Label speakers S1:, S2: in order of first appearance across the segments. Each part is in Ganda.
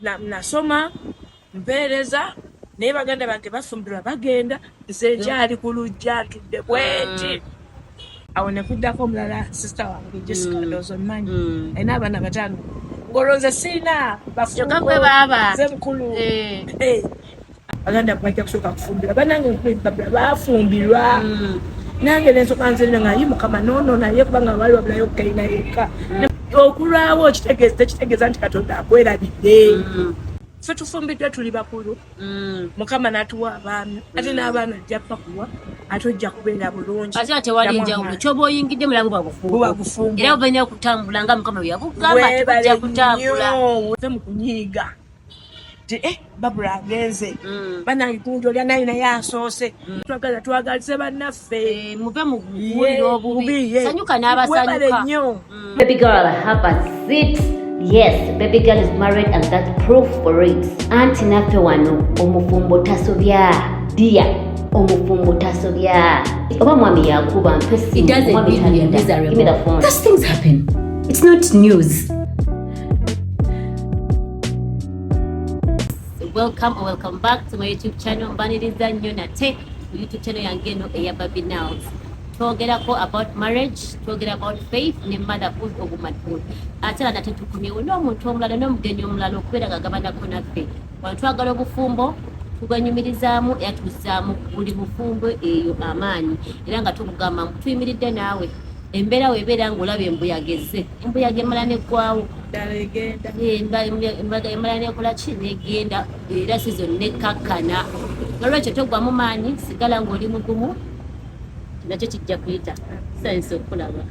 S1: nasoma mpeereza naye baganda bange bafumbirwa bagenda nze nkyali ku lujja ntudde bweti. Awo ne kuddako omulala sister wange Jessica ndowooza omumanyi alina abaana 5 ng'olowooza sirina bafumbo nze mukulu. Baganda bajja kusooka kufumbirwa bannange bafumbirwa nange nensoka nzirina nga yi mukama noono naye kubanga baali wabulayo kukayina yekka okulwawo kitegeeza nti Katonda akwerabidde. Ffe tufumbiddwa tuli bakulu mukama n'atuwa abaana ate n'abaana ajja kubakuwa ate ojja kubeera bulungi.
S2: Ate tewali njawulo ky'oba oyingidde mulabu bwabufumbo era obanya kutambula nga mukama bwe yakugamba tujja kutambula.
S1: Ffe mu kunyiiga Babula agenze bannange kunjo olya naye asoose twagalize bannaffe
S2: muve mu kuwulira obubi sanyuka n'abasanyuka.
S3: Baby girl, have a seat. Yes, baby girl is married and that's proof for it. Auntie naffe wano omufumbo tasobya dia omufumbo tasobya oba mwami yakuba mpesi.
S2: It doesn't mean you're miserable.
S3: Give me the phone.
S2: Those things happen. It's not news. Welcome back to my YouTube channel. Mbaniriza nnyo nate ku YouTube channel yange eno eya Baby Nels. Twogerako about marriage, twogera about faith ne motherhood obumathood. Ate nate tukumyewo n'omuntu omulala n'omugenyi omulala okubeera gagabanako naffe. Wano twagala obufumbo tuganyumirizaamu era tuzzaamu buli bufumbo eyo amaanyi era nga tubugamba tuyimiridde naawe embeera weebeera ng'olaba embuyaga ezze embuyaga emala neggwawo emala nekola ki negenda era season nekkakkana nolwekyo togwamu maanyi sigala ng'oli mugumu nakyo kijja kuyita sayinza okulaba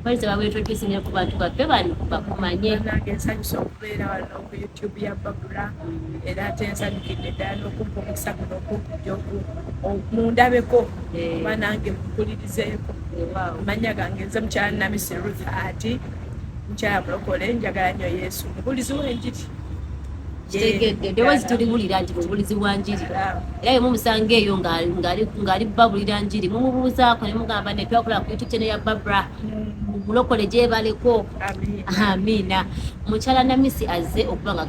S2: balize babwetutusimire ku bantu baffe bano bakumanye.
S1: Nange nsanyusa okubeera wano ku YouTube ya Babula era ate nsanyukidde ddala n'okumpa omukisa guno okujja mundabeko oba nange mumpulirizeeko. Amanya gange nze mukyala Namisi Ruth ati mukyala mulokole njagala nnyo Yesu mubulizi w'enjiri.
S2: Kitegedde ndowooza tuliwulira nti mubulizi wa njiri era ye mumusanga eyo ng'ali babulira njiri mumubuuzaako ne mugamba ne twakola ku YouTube channel ya Babula mulokole gyebaleko. Amiina. Mukyala Namisi azze okuba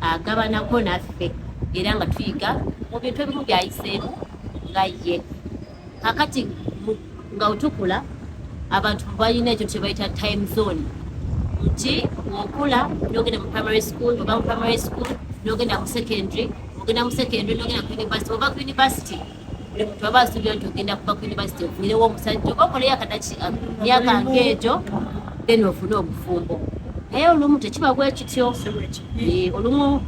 S2: agabanako naffe era nga tuyiga mu bintu ebimu byayiseemu nga ye kakati nga otukula abantu balina ekyo kye bayita time zone nti okula n'ogenda mu primary school oba mu primary school n'ogenda mu secondary ogenda mu secondary n'ogenda ku university oba ku university buli muntu aba asuubira nti ogenda kuba ku university ofuirewo omusajja oba okoleyo akadaki myaka ng'egyo then ofune obufumbo naye olumu tekiba bwe kityo. Olumu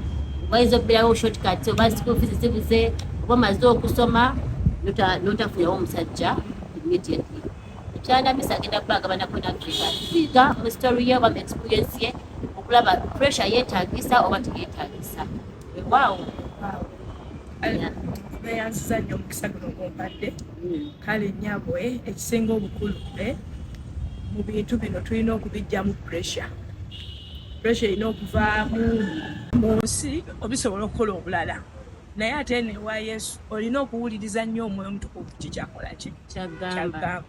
S2: wayinza okubeerawo shortcut oba school fees zibuze oba omaze okusoma n'otafunawo omusajja immediately. Mukyala Namisi agenda kuba agabanako naffe tuyiga mu story ye oba mu experience ye okulaba pressure yeetaagisa oba teyeetaagisa. Waawo
S1: beyansiza nnyo omukisa guno gumpadde kale nnyabwe ekisinga obukulu mu bintu bino tulina okubijjamu pressure erina okuvaamu mu nsi obisobola okukola obulala naye ate ewa Yesu olina okuwuliriza nnyo omwoyo omutukuvu kikyakola ki kyagamba.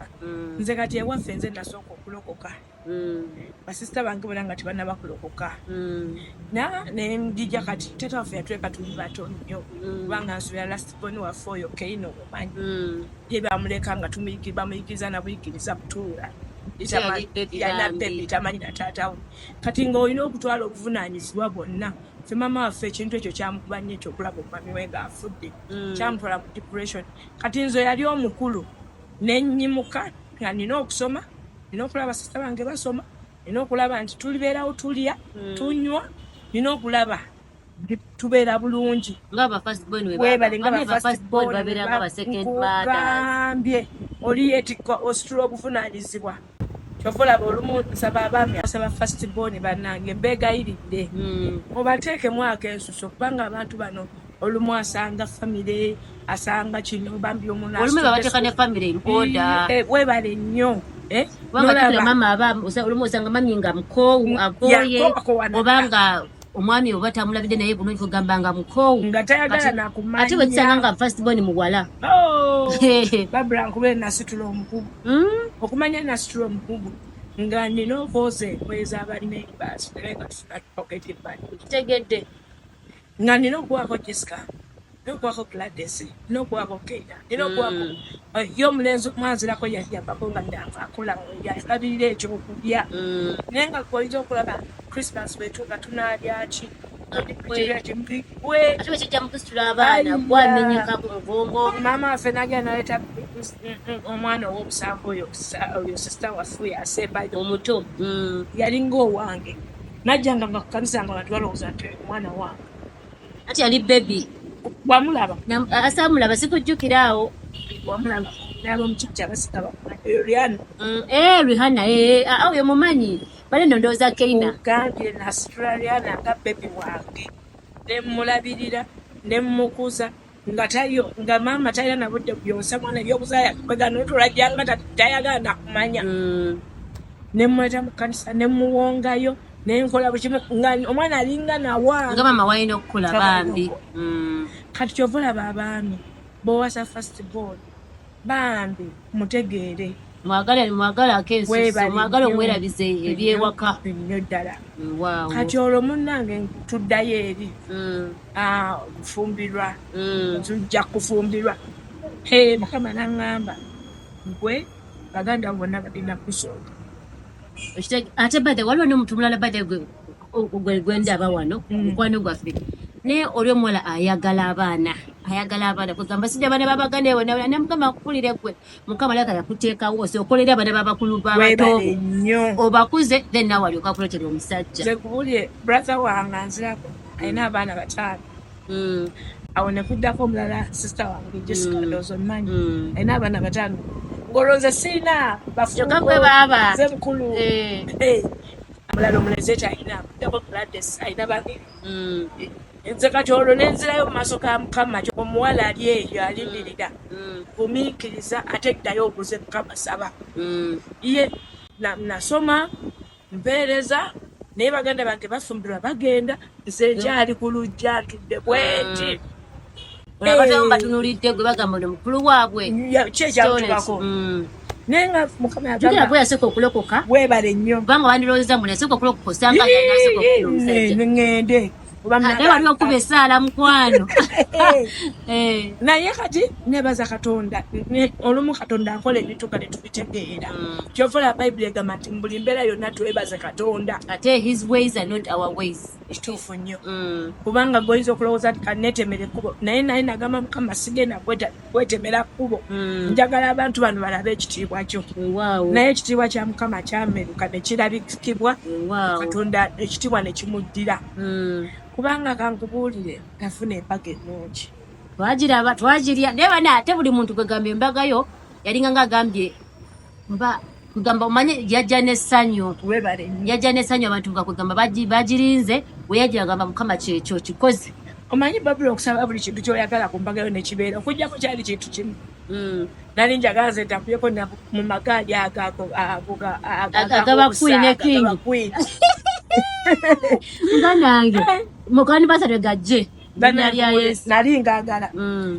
S1: Nze kati ewaffe nze nasooka okulokoka basisita bange bona nga tebannaba kulokoka ne ndijja kati taata waffe yatuleka tuli bato nnyo kubanga nsubira last born waffe oyo Keino omumanyi ye bamuleka nga bamuyigiriza nabuyigiriza butuula yana bebi tamanyi na taata we kati ng'olina okutwala obuvunaanyizibwa bwonna. Ffe mama waffe ekintu ekyo kyamukuba nnyo ekyokulaba omwami we ng'afudde kyamutwala mu depression. Kati nze yali omukulu nennyimuka nga nina okusoma nina okulaba basista bange basoma nina okulaba nti tulibeerawo tulya tunywa nina okulaba tubeera bulungi ng'abafirstborn oli yeetikka ositula obuvunaanyizibwa kyova olaba olumu nsaba abaami asaba firstborn bannange mbeegayiridde obateekemu akensuso kubanga abantu bano olumu asanga famire asanga kino bambi webale nnyo
S2: olumu osanga mami nga mukoowu agoye obanga omwami oba tamulabidde naye bulungi kugamba nga mukoowu
S1: nga tayagala nakumanya
S2: ate bwe kisanga nga firstborn muwala
S1: Babula nkube nasitula omukugu okumanya nasitula omukugu nga nina okwoza engoye z'abalina embaasi naye nga tufuna pocket money.
S2: Tegedde.
S1: Nga nina okuwaako Jessica, nina okuwaako Gladys, nina okuwaako Keita, nina okuwaako ye omulenzi mwanzirako yajjambako nga ndanvaakula yalabirira ekyokulya. Naye nga oyinza okulaba Christmas bwetuuka tunaalya ki?
S2: Ate bwekijja mu kusitula abaana gwamenyeka ku mugongo.
S1: Maama waffe n'agenda n'aleeta omwana ow'omusanvu oyo sisita waffe yasembayo
S2: omuto.
S1: yalinga owange najjanga nga ku kanisa nga abantu balowooza nti omwana wange.
S2: Ati yali baby.
S1: Wamulaba?
S2: Asaamulaba sikujjukira awo.
S1: Wamulaba n'aba omukyukya abasika bakumanyi Rihanna.
S2: Rihanna awo ye mumanyi. Bale ndowooza Keina.
S1: Gambye nasitula Rihanna nga baby wange ne mmulabirira ne mmukuza nga tayo nga maama talina na budde byosa mwana ebyokuzaaya kwegano tulajjanga tayagala nakumanya. Ne mmuleta mu kanisa ne muwongayo ne nkola buli kimu nga omwana alinga nawa
S2: nga maama walina okukula bambi.
S1: Kati kyova olaba abaami b'owasa first born bambi mutegeere
S2: mwagala akensi mwagala omwerabize ebyewaka
S1: nnyo ddala.
S2: Wow.
S1: Kati olwo munnange tuddayo eri kufumbirwa tujja kufumbirwa. Mukama n'aŋŋamba gwe baganda bonna balina kusooka.
S2: Ate bade waliwo n'omuntu mulala bade gwe ndaba wano mukwano gwaffe naye oli omuwala ayagala abaana kugamba sijja abaana babaganda bona ne mukama akupulire gwe mukama laka yakuteekawo okolera abaana babakulu babato obakuze then nawe alyoka akulotera omusajja.
S1: Nze kubulye brother wange anzirako alina abaana 5. Awo ne kuddako omulala sister wange Jessica ndowooza omumanyi alina abaana 5. Ngolooza sirina
S2: baba
S1: nze mukulu. Omulala omulenzi ekyo alina kuddako Gladys alina 2. Nze kati olwo nenzirayo mu maaso ga Mukama omuwala ali eyo alindirira gumiikiriza ate ddayo obuze Mukama saba. Ye nasoma mpeereza naye baganda bange bafumbirwa bagenda nze nkyali ku lujja atudde bweti.
S2: Olabatamu batunulidde gwe bagamba oli mukulu waabwe
S1: kyekyatubako naye nga Mukama
S2: yagamba bwe yasooka okulokoka
S1: weebale nnyo
S2: kubanga wandirooweza mu yasooka okulokoka osanga yanasooka okukira omusajja
S1: ngende
S2: naye wali okuba essaala mukwano.
S1: Naye kati nebaza Katonda olumu Katonda akola ebituuka ne tubitegeera. Kyova olaba Bayibuli egamba nti mu buli mbeera yonna twebaze Katonda.
S2: Ate his ways are not our ways.
S1: Kituufu nnyo kubanga goyinza okulowooza nti kaneetemera ekkubo naye nagamba Mukama sigenda kwetemera kkubo njagala abantu bano balabe ekitiibwa kyo. Naye ekitiibwa kya Mukama kyameruka ne kirabikibwa Katonda ekitiibwa ne kimuddira. Kubanga kankubuulire nafuna embaga ennungi
S2: twagirya naye bana ate buli muntu kwegamba embaga yo yalinga nga agambye kugamba omanye yajja n'essanyu abantu nga kwegamba bagirinze we yajja agamba Mukama kyekyo kikoze.
S1: Omanyi Babuloni okusaba buli kintu kyoyagala ku mbaga yo nekibeera okujjako kyali kintu kimu. Nali njagala nze ntakuyeko mu magaali
S2: agabakwini ne kingi nga nange mukani basatwe gajje
S1: nali ngaagala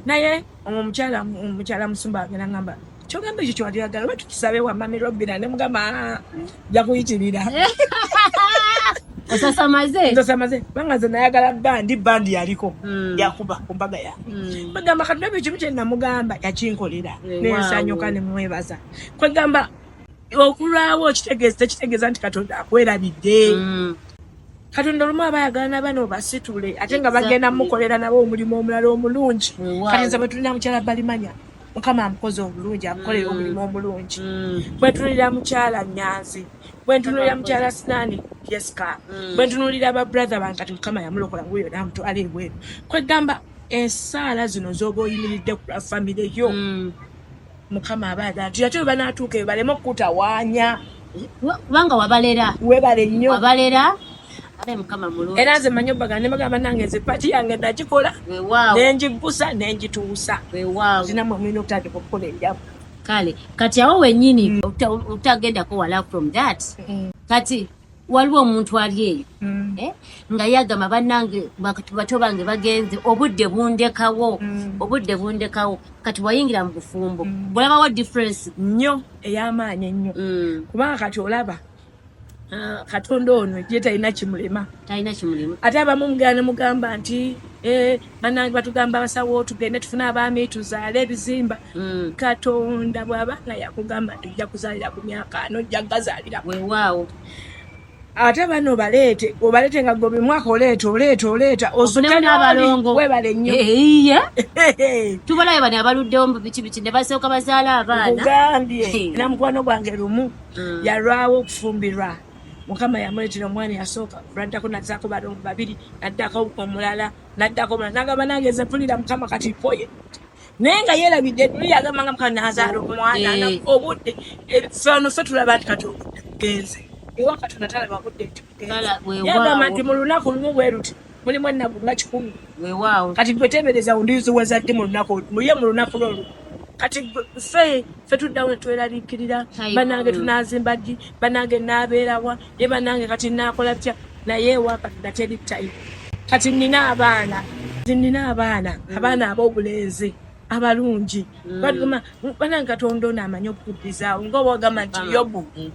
S1: naye omukyala musumba agenda ngamba kyogamba ekyo kyewaliyagala oba tukisabe wamami Robina ne mugamba jakuyitirira osasamaze banga nze nayagala bandi yaliko yakuba ku mbaga yange bagamba Katonda ekimu kye namugamba yakinkolera nensanyuka ne mwebaza kwegamba okulwawo tekitegeeza nti Katonda akwerabidde. Katonda olumu abayagala n'abaana obasitule ate nga bagenda mukolera nabo omulimu omulala omulungi. Kati nze bwe tulina mukyala Balimanya Mukama amukoze obulungi amukolera omulimu omulungi. Bwe tulira mukyala Nyanzi bwe ntunulira mukyala Sinaani Jessica bwe ntunulira ababrother bange kati Mukama yamulokola nguyo namutwala ebweru. Kwegamba ensaala zino z'oba oyimiridde ku famire yo Mukama abaagala nti ate bwe banaatuuka eyo baleme okutawaanya
S2: kubanga wabalera
S1: webale nnyo
S2: wabalera ale Mukama mulungi.
S1: Era nze manyi obbagana ne bagamba nange nze pati yange nagikola nenjigusa nenjituusa zinamu mulina okutandika okukola enjamu.
S2: Kale kati awo wennyini utagendako wala from that kati waliwo omuntu ali eyo nga yagamba bannange bato bange bagenze obudde bundekawo kati wayingira mu bufumbo bulabawo difference
S1: nnyo ey'amaanyi ennyo kubanga kati olaba Katonda ono ye talina kimulema ate abamu mugenda ne mugamba nti bannange batugamba basawo tugende tufune abaami tuzaale ebizimba Katonda bw'aba nga yakugamba nti ojja kuzaalira ku myaka ano ojja kugazaalira
S2: weewaawo
S1: ate bano obaleete nga gobe mwaka oleeta
S2: ofunemu n'abalongo
S1: webale nnyo
S2: tubalayo bano abaluddewo mu biki ne basooka bazaala abaana
S1: ugambye era mukwano gwange lumu yalwawo okufumbirwa Mukama yamuleetera omwana yasooka naddako nazzaako balongo 2 naddako omulala naddako omulala nagamba nange nze mpulira Mukama kati poye naye nga yeerabidde tuli agamba nga Mukama nazaala omwana obudde ffe tulaba nti kati obudde bugenze ewa Katonda talaba budde nti yagamba nti mu lunaku lumu bwe ruti mulimu ennaku nga 10 kati tweteebereza ndiziwezadde mu lunaku muye mu lunaku lwolwo kati ffe tuddawo ne tweraliikirira bannange tunaazimba ddi bannange naabeerawa ye bannange kati naakola bitya naye ewa Katonda teri ttayo kati nina abaana ab'obulenzi abalungi bannange Katonda ono amanyi okukuddizaawo nga obagamba nti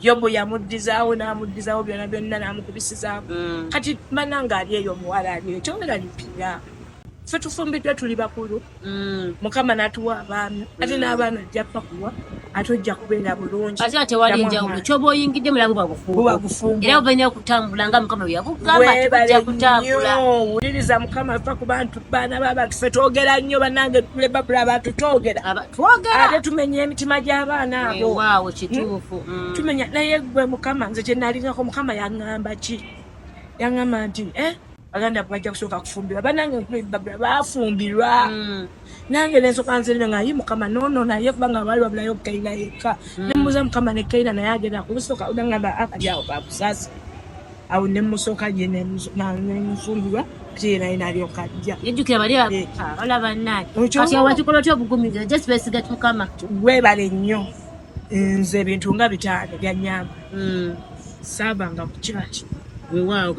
S1: yobu yamuddizaawo n'amuddizaawo byonna n'amukubisizaawo kati bannange ali eyo omuwala ali eyo kyongeraliikirira ffe tufumbiddwa tuli bakulu Mukama n'atuwa abaami ate n'abaana ajja kubakuwa ate ojja kubeera bulungi
S2: ate tewali njawulo kyoba oyingidde mulabu bwabufumbo era obanya okutambula nga Mukama yakugamba tujja kutambula
S1: wuliriza Mukama fa ku bantu baana b'abantu ffe twogera nnyo bannange tule babula abantu twogera ate tumenya emitima gy'abaana abo
S2: waawo kituufu
S1: tumenya naye gwe Mukama nze kye nalingako Mukama yaŋŋamba ki yaŋŋamba nti baganda bajja kusooka kufumbirwa bannange babula baafumbirwa nange nensooka nzirina nga ye Mukama noono naye kubanga baali babulayo Kayina yekka nemmubuuza Mukama ne Kayina naye agenda kumusooka nagamba akali awo babusaasi awo nemusooka gye nemufumbirwa ate ye naye nalyoka ajja
S2: yejjukira bali bala bannaye kati awakikola otya obugumiriza just beesiga Mukama
S1: weebale nnyo nze ebintu nga 5 byanyamba saabanga ku kiraki
S2: weewaawo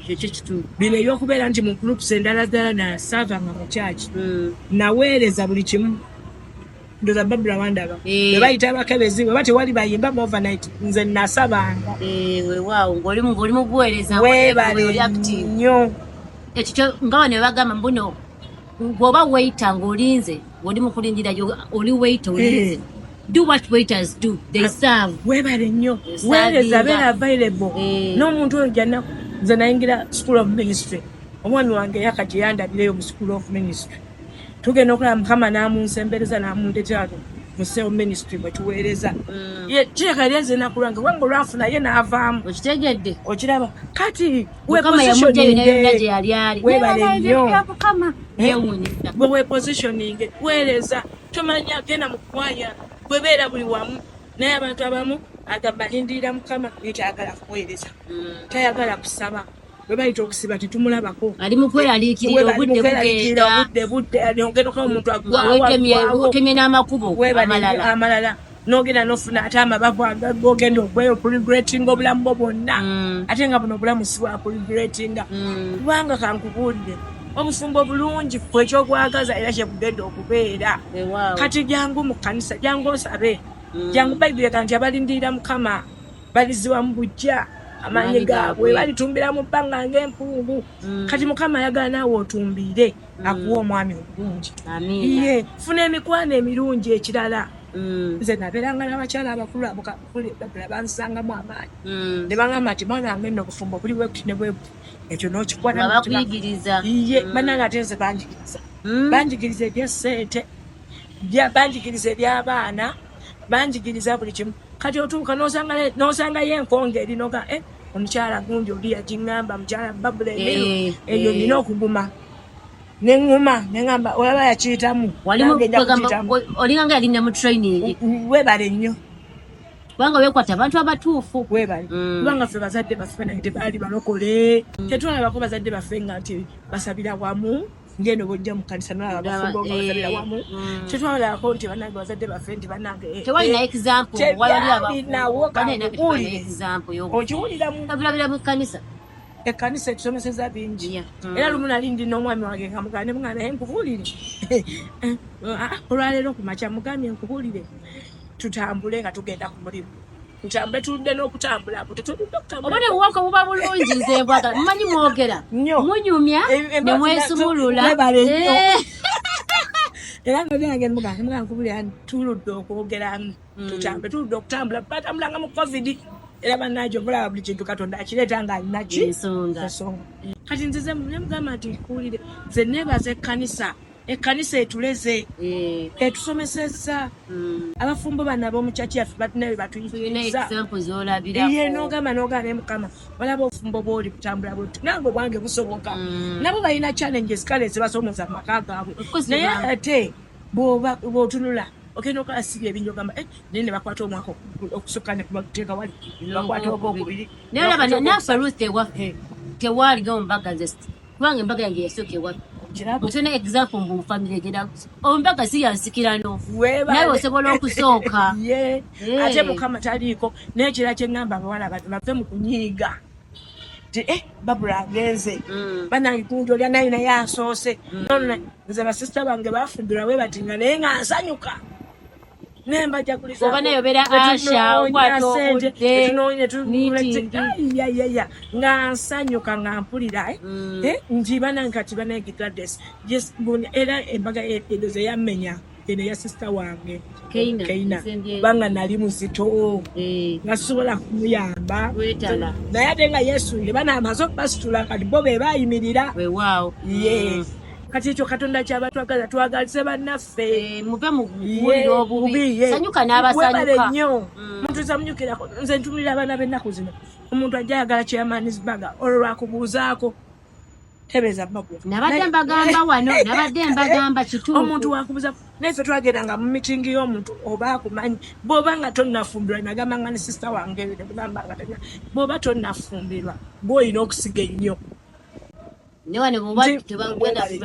S2: ekyo kituufu
S1: bino ebyokubeera nti mu groups endala ddala nasaavanga mu kyaki naweereza buli kimu ndoza babula wandaba bwe bayita abakebezi bwe tewali bayimba mu overnight nze nasabanga
S2: weewaawo ng'oli mu buweereza
S1: weebale nnyo
S2: ekyo nga bano bagamba mbuno bw'oba weita ng'olinze ng'oli mu kulindira oli weita olinze do what waiters do they serve
S1: webale nnyo weereza beera available n'omuntu oyo jana nze nayingira school of ministry omwami wange yakati yandabireyo mu school of ministry tugenda okulaba Mukama n'amunsembereza n'amundeeterago mu school of ministry bwe tuweereza kireka lyeze nakulanga wange olwafuna ye n'avaamu
S2: okitegedde
S1: okiraba kati
S2: webale
S1: nnyo
S2: bwe
S1: wepositioning weereza tomanya genda mu kwaya bwebeera buli wamu naye abantu abamu agamba lindirira Mukama yetayagala kuweereza tayagala kusaba bwe bayita okusiba tetumulabako
S2: ali mu kweraliikirira obudde
S1: budde omuntu
S2: otemye n'amakubo
S1: amalala n'ogenda n'ofuna ate amabavu agogenda okweyo puligulatinga obulamu bwo bwonna ate nga buno obulamu si bwa puligulatinga kubanga kankubudde obufumbo bulungi ffe ekyokwagaza era kyebugenda okubeera kati jangu mu kkanisa jangu osabe jangu bayibuli kanti abalindirira Mukama baliziwa mu bujja amaanyi gaabwe balitumbira mu bbanga ng'empungu kati Mukama ayagala naawe otumbire akuwa omwami omulungi ye funa emikwano emirungi ekirala nze nabeeranga n'abakyala abakulu abakula bansangamu amaanyi ne baŋŋamba nti mwana wange nno obufumbo buli bwe buti ne bwe buti ekyo
S2: n'okikwanabakuyigiriza
S1: ye bannange ate nze banjigiriza ebyessente banjigiriza eby'abaana banjigiriza buli kimu kati otuuka n'osangayo enkonga eri noga omukyala gundi oli yagiŋŋamba mukyala babula eyo nina okuguma neŋŋuma neŋŋamba olaba yakiyitamu
S2: olinganga yalinnya mu training
S1: weebale nnyo
S2: kubanga weekwata abantu abatuufu
S1: weebale kubanga ffe bazadde baffe naye tebaali balokole tetwalabako bazadde baffe nga nti basabira wamu ngeno bojja mu kanisa n'abafumbo bazalira wamu kyetwawulako nti bannange bazadde baffe nti bannange
S2: tewalina example
S1: walinawo
S2: okiwulira mu kanisa
S1: ekkanisa etusomeseza bingi era lumu nali ndi n'omwami wange nga mugane mugana naye nkubuulire olwaleero ku makya mugambye nkubuulire tutambule nga tugenda ku mulimu tutambule tuludde n'okutambula abo tetuludde okutambula
S2: obone buwako buba bulungi nze mbwaga mumanyi mwogera munyumya ne mwesumulula
S1: era nolyange muganga nkubulira tuludde okwogeramu tutambule tuludde okutambula batambulanga mu covid era bannaajo bulaba buli kintu katonda akireeta nga alinaki ensonga kati nzize mugamba nti nkuwulire nze neebaza ekkanisa etuleze etusomesezza abafumbo bano ab'omukyaki yaffe batinabe batuyigiriza n'ogamba mukama olaba obufumbo bwoli kutambula bwoti nange obwange busoboka nabo balina challenges kale ezibasomesa mu maka gaabwe naye ate bw'otunula okenda okasibya ebinja ogamba naye ne bakwata omwaka okusukka ne kubateeka wali bakwata ogwokubiri
S2: naye olaba naffe Ruth ewaffe tewaaligawo mbaga nze kubanga embaga yange yasooka ewaffe mutuna example mu family genda ombaga si yansikirano naye osobola okusooka
S1: ate mukama taliiko n'ekira kyeŋŋamba abawala bave mu kunyiiga ti babula agenze bannange kunja olya naye naye asoose nze basisita bange bafumbirwa bwe bati nga naye nga nsanyuka nembajaguliza
S2: oba nayobera Asha
S1: nga nsanyuka nga mpulira nti bannange kati bannange Gladys era embaga edoze yammenya eno ya sisita wange Keina banga nali muzito nga sisobola kumuyamba naye ate nga Yesu bana amaze okubasitula kati bo be bayimirira kati ekyo katonda kyabatwagaza twagalize bannaffe
S2: muve mu kuwulira obubi sanyuka n'abasanyuka
S1: nnyo muntu zamunyukirako nze ntumulira abaana b'ennaku zino omuntu ajja ayagala kyamanisbaga olwo lwakubuuzaako tebeza bagwa
S2: nabadde mbagamba wano nabadde mbagamba kituufu
S1: omuntu wakubuuza naye ffe twagendanga mu mitingi y'omuntu oba akumanyi bw'oba nga tonnafumbirwa nagamba nga ne sisita wange bw'oba tonnafumbirwa gw'olina okusiga ennyo
S2: newane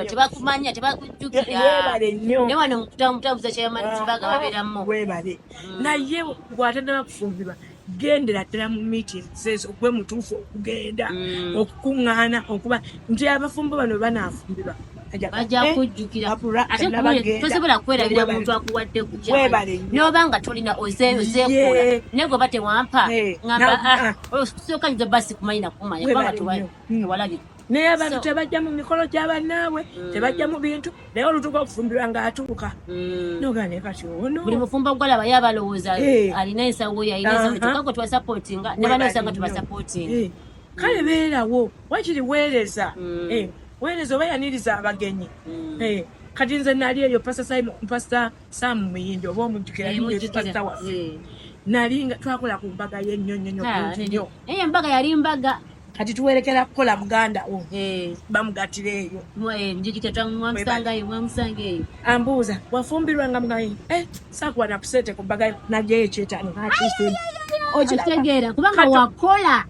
S2: tebakumanya tebakujjukira newane mutamutambuza kyamanisbaga babeeramu
S1: webale naye bw'atandaba kufumbirwa gendera ddala mu meetings ezo gwe mutuufu okugenda okukuŋŋaana okuba nti abafumbo bano banaafumbirwa
S2: bajja kujjukira ate tosobola kwerabira muntu akuwadde kujja n'oba nga tolina ozeekola naye gwe batewampa ŋamba sooka nze basi kumanyi nakumanya kubanga tewalabika
S1: naye abantu tebajja mu mikolo gy'abannaabwe tebajja mu bintu naye olutuuka okufumbirwa ng'atuuka nogane kati ono
S2: buli mufumbo gwalaba yabalowooza alina ensawo yayinaekakwe tubasapootinga ne banoosanga tubasapootinga
S1: kale beerawo wakiri weereza weereza oba yaniriza abagenyi kati nze nali eyo pasita Sam Muyindi oba omujjukira pasita waffe nali nga twakola ku mbaga y'ennyonnyo
S2: eyo embaga yali mbaga
S1: kati tuwerekera kukola muganda wo bamugatira eyo
S2: mwamusangayo
S1: ambuuza wafumbirwanga mugayi saakuwa nakusente ku mbaga najjayo ekyetani
S2: okitegeera kubanga wakola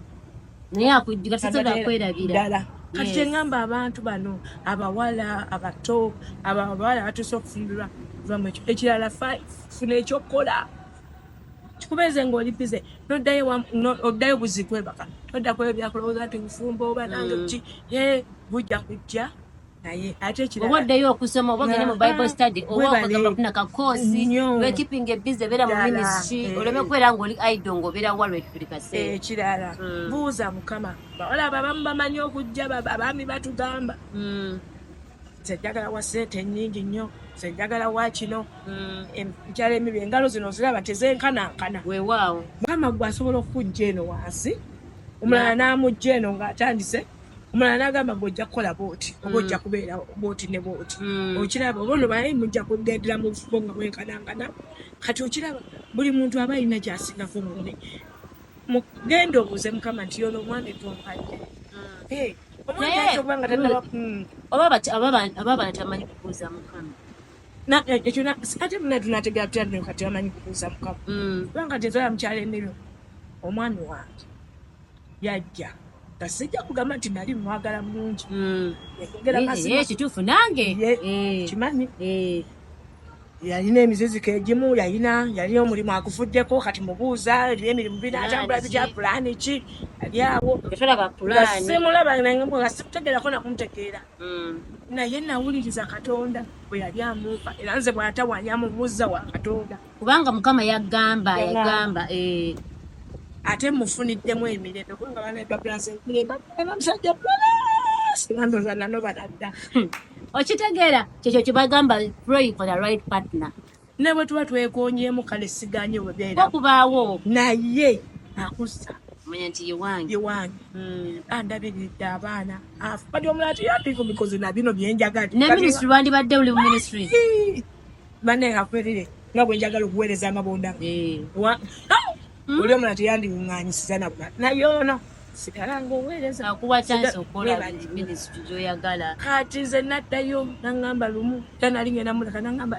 S2: naye akujjuka tasobola kwerabira
S1: ddala kati kyeŋŋamba abantu bano abawala abato abawala batuuse okufumbirwa vamu ekyo ekirala funa ekyokukola kikubeeze ng'oli bize oddayo buzikwebaka todda kweyo byakulowooza nti bufumbo oba nange ki bujja kujja naye ate ekirala
S2: oba oddayo okusoma oba ogende mu Bible study oba okagamba kufuna kakoosi lwekipinga ebbize beera mu ministry oleme kubeera ng'oli idol ng'obeera wa lwetuli kaseera
S1: ekirala buuza mukama bawala abo abamu bamanyi okujja abaami batugamba nze njagala wa ssente nnyingi nnyo nze njagala wa kino enkyala emibi engalo zino ziraba tezenkanankana
S2: weewaawo
S1: mukama gwe asobola okujja eno wansi omulala n'amujja eno ng'atandise omulala n'agamba ng'ojja kukola booti oba ojja kubeera booti ne booti okiraba oba ono baye mujja kugendera mu bufubo nga bwenkanankana kati okiraba buli muntu aba alina gy'asingako munne mugenda obuuze mukama nti yono omwana etompadde
S2: ababana tamanyi kubuuza mukama
S1: ate muna tunategera tutya kati amanyi kubuuza mukama kubanga tezola mukyalo ennero omwami wange yajja nga sijja kugamba nti nali mwagala mulungi yayogera mazima
S2: kituufu nange
S1: kimanyi yalina emiziziko egimu yali omulimu aguvuddeko kati mubuuza eriyo emirimu binatambula bitya pulaani ki ali awo simulaba nga simutegeerako nakumutegeera naye nawuliriza Katonda bwe yali amuuka era nze bw'atawanya amubuuza wa Katonda
S2: kubanga Mukama yagamba
S1: ate mufuniddemu emirembe kubanga bamusajja sibandoza nano badadda
S2: okitegeera kyekyo kyebagamba pray for the right partner
S1: ne bwe tuba twekoonyeemu kale siganye bwebeera
S2: okubaawo
S1: naye akussa
S2: manya nti yewange
S1: andabiridde abaana bati omulala tiyandiko bikozi na bino byenjagala
S2: ne ministry wandibadde uli mu ministry
S1: banne ngakwerere nga bwe njagala okuweereza amabonda oli omulala tiyandinganyisiza nabula naye ono sigala ngaoweereza
S2: akuwa chance okukola ministry gyoyagala
S1: kati nze naddayo naŋŋamba lumu tanali ngenda muleka naŋŋamba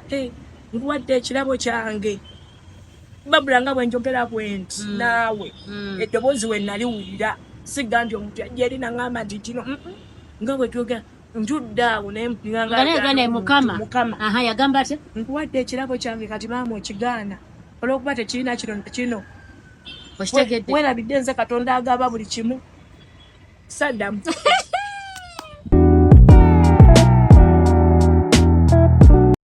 S1: nkuwadde ekirabo kyange babula nga bwe njogera bwenti naawe eddoboozi we naliwulira sigga nti omuntu yajja eri naŋŋamba nti kino nga bwe twogera ntudde awo
S2: naye Mukama yagamba atya
S1: nkuwadde ekirabo kyange kati maama okigaana olw'okuba tekirina kino
S2: okitegedde
S1: werabidde nze Katonda agaba buli kimu saddamu